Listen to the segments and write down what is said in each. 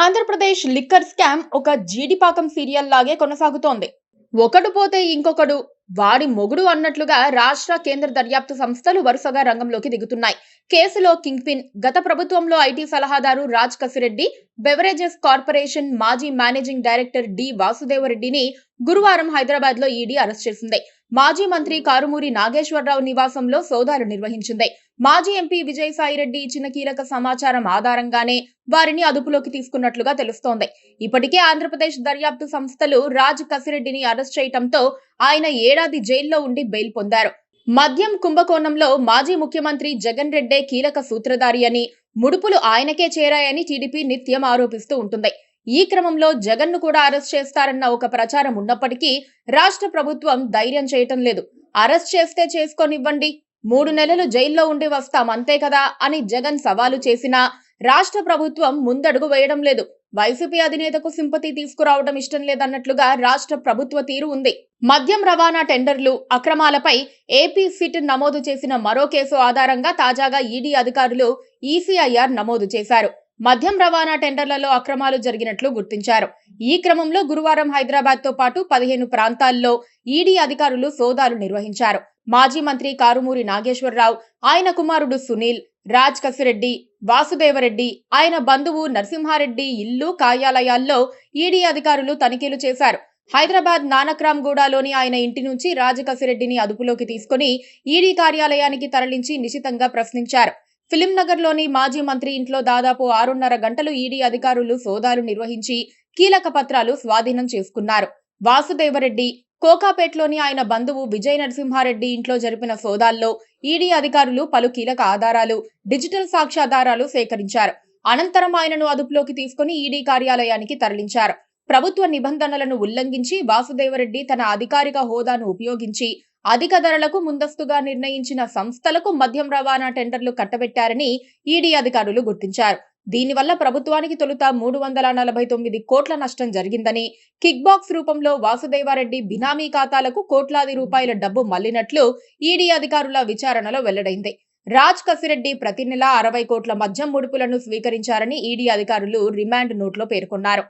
Andhra Pradesh liquor scam ఒక జీడిపాకం serial లాగే కొనసాగుతోంది. ఒకడు పోతే ఇంకొకడు వాడి మొగుడు అన్నట్లుగా రాష్ట్ర కేంద్ర దర్యాప్తు సంస్థలు వరుసగా రంగంలోకి దిగుతున్నాయి. కేసులో కింగ్ పిన్ గత ప్రభుత్వంలో ఐటీ సలహాదారు రాజ్ కసిరెడ్డి, బెవరేజెస్ కార్పొరేషన్ మాజీ మేనేజింగ్ డైరెక్టర్ డి వాసుదేవరెడ్డిని గురువారం హైదరాబాద్ లో ఈడీ అరెస్ట్ చేసింది. మాజీ మంత్రి కారుమూరి నాగేశ్వరరావు నివాసంలో సోదాలు నిర్వహించింది. మాజీ ఎంపీ విజయసాయిరెడ్డి ఇచ్చిన కీలక సమాచారం ఆధారంగానే వారిని అదుపులోకి తీసుకున్నట్లుగా తెలుస్తోంది. ఇప్పటికే ఆంధ్రప్రదేశ్ దర్యాప్తు సంస్థలు రాజ్ కసిరెడ్డిని అరెస్ట్ చేయడంతో ఆయన ఏడాది జైల్లో ఉండి బెయిల్ పొందారు. మద్యం కుంభకోణంలో మాజీ ముఖ్యమంత్రి జగన్ రెడ్డే కీలక సూత్రధారి అని, ముడుపులు ఆయనకే చేరాయని టీడీపీ నిత్యం ఆరోపిస్తూ ఉంటుంది. ఈ క్రమంలో జగన్ ను కూడా అరెస్ట్ చేస్తారన్న ఒక ప్రచారం ఉన్నప్పటికీ రాష్ట్ర ప్రభుత్వం ధైర్యం చేయటం లేదు. అరెస్ట్ చేస్తే చేసుకోనివ్వండి, 3 నెలలు జైల్లో ఉండి వస్తాం అంతే కదా అని జగన్ సవాలు చేసినా రాష్ట్ర ప్రభుత్వం ముందడుగు వేయడం లేదు. వైసీపీ అధినేతకు సింపతి తీసుకురావడం ఇష్టం లేదన్నట్లుగా రాష్ట్ర ప్రభుత్వ తీరు ఉంది. మద్యం రవాణా టెండర్లు అక్రమాలపై ఏపీ సిట్ నమోదు చేసిన మరో కేసు ఆధారంగా తాజాగా ఈడీ అధికారులు ఈసీఐఆర్ నమోదు చేశారు. మద్యం రవాణా టెండర్లలో అక్రమాలు జరిగినట్లు గుర్తించారు. ఈ క్రమంలో గురువారం హైదరాబాద్ తో పాటు 15 ప్రాంతాల్లో ఈడీ అధికారులు సోదాలు నిర్వహించారు. మాజీ మంత్రి కారుమూరి నాగేశ్వరరావు, ఆయన కుమారుడు సునీల్, రాజ్ కసిరెడ్డి, వాసుదేవరెడ్డి, ఆయన బంధువు నరసింహారెడ్డి ఇల్లు, కార్యాలయాల్లో ఈడీ అధికారులు తనిఖీలు చేశారు. హైదరాబాద్ నానక్రామ్ గూడలోని ఆయన ఇంటి నుంచి రాజ్ కసిరెడ్డిని అదుపులోకి తీసుకుని ఈడీ కార్యాలయానికి తరలించి నిశితంగా ప్రశ్నించారు. ఫిలిం నగర్ లోని మాజీ మంత్రి ఇంట్లో దాదాపు 6.5 గంటలు ఈడీ అధికారులు సోదాలు నిర్వహించి కీలక పత్రాలు స్వాధీనం చేసుకున్నారు. వాసుదేవరెడ్డి, కోకాపేట్లోని ఆయన బంధువు విజయ్ నరసింహారెడ్డి ఇంట్లో జరిపిన సోదాల్లో ఈడీ అధికారులు పలు కీలక ఆధారాలు, డిజిటల్ సాక్ష్యాధారాలు సేకరించారు. అనంతరం ఆయనను అదుపులోకి తీసుకుని ఈడీ కార్యాలయానికి తరలించారు. ప్రభుత్వ నిబంధనలను ఉల్లంఘించి వాసుదేవరెడ్డి తన అధికారిక హోదాను ఉపయోగించి అధిక ధరలకు ముందస్తుగా నిర్ణయించిన సంస్థలకు మద్యం రవాణా టెండర్లు కట్టబెట్టారని ఈడీ అధికారులు గుర్తించారు. దీనివల్ల ప్రభుత్వానికి తొలుత 349 కోట్ల నష్టం జరిగిందని, కిక్ బాక్స్ రూపంలో వాసుదేవారెడ్డి బినామీ ఖాతాలకు కోట్లాది రూపాయల డబ్బు మళ్లినట్లు ఈడీ అధికారుల విచారణలో వెల్లడైంది. రాజ్ కసిరెడ్డి ప్రతి నెల 60 కోట్ల మద్యం ముడుపులను స్వీకరించారని ఈడీ అధికారులు రిమాండ్ నోట్లో పేర్కొన్నారు.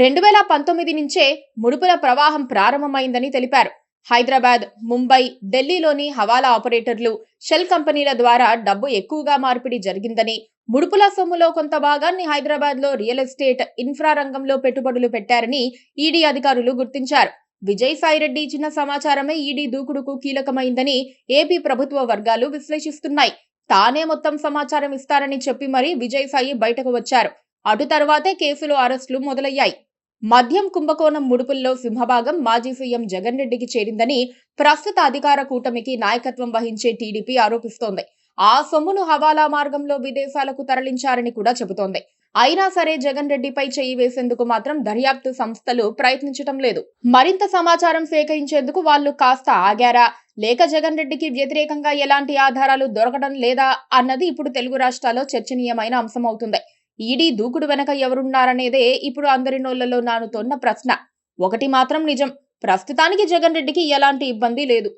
2019 నుంచే ముడుపుల ప్రవాహం ప్రారంభమైందని తెలిపారు. హైదరాబాద్, ముంబై, ఢిల్లీలోని హవాలా ఆపరేటర్లు, షెల్ కంపెనీల ద్వారా డబ్బు ఎక్కువగా మార్పిడి జరిగిందని, ముడుపుల సొమ్ములో కొంత భాగాన్ని హైదరాబాద్ లో రియల్ ఎస్టేట్, ఇన్ఫ్రా రంగంలో పెట్టుబడులు పెట్టారని ఈడీ అధికారులు గుర్తించారు. విజయసాయిరెడ్డి ఇచ్చిన సమాచారమే ఈడీ దూకుడుకు కీలకమైందని ఏపీ ప్రభుత్వ వర్గాలు విశ్లేషిస్తున్నాయి. తానే మొత్తం సమాచారం ఇస్తారని చెప్పి మరీ విజయసాయి బయటకు వచ్చారు. అటు తర్వాతే కేసులో అరెస్టులు మొదలయ్యాయి. మద్యం కుంభకోణం ముడుపుల్లో సింహభాగం మాజీ సీఎం జగన్ రెడ్డికి చేరిందని ప్రస్తుత అధికార కూటమికి నాయకత్వం వహించే టీడీపీ ఆరోపిస్తోంది. ఆ సొమ్మును హవాలా మార్గంలో విదేశాలకు తరలించారని కూడా చెబుతోంది. అయినా సరే జగన్ రెడ్డిపై చేయి వేసేందుకు మాత్రం దర్యాప్తు సంస్థలు ప్రయత్నించటం లేదు. మరింత సమాచారం సేకరించేందుకు వాళ్ళు కాస్త ఆగారా, లేక జగన్ రెడ్డికి వ్యతిరేకంగా ఎలాంటి ఆధారాలు దొరకడం లేదా అన్నది ఇప్పుడు తెలుగు రాష్ట్రాల్లో చర్చనీయమైన అంశం అవుతుంది. ఈడీ దూకుడు వెనక ఎవరున్నారనేదే ఇప్పుడు అందరి నోళ్లలో నానుతోన్న ప్రశ్న. ఒకటి మాత్రం నిజం, ప్రస్తుతానికి జగన్ రెడ్డికి ఎలాంటి ఇబ్బంది లేదు.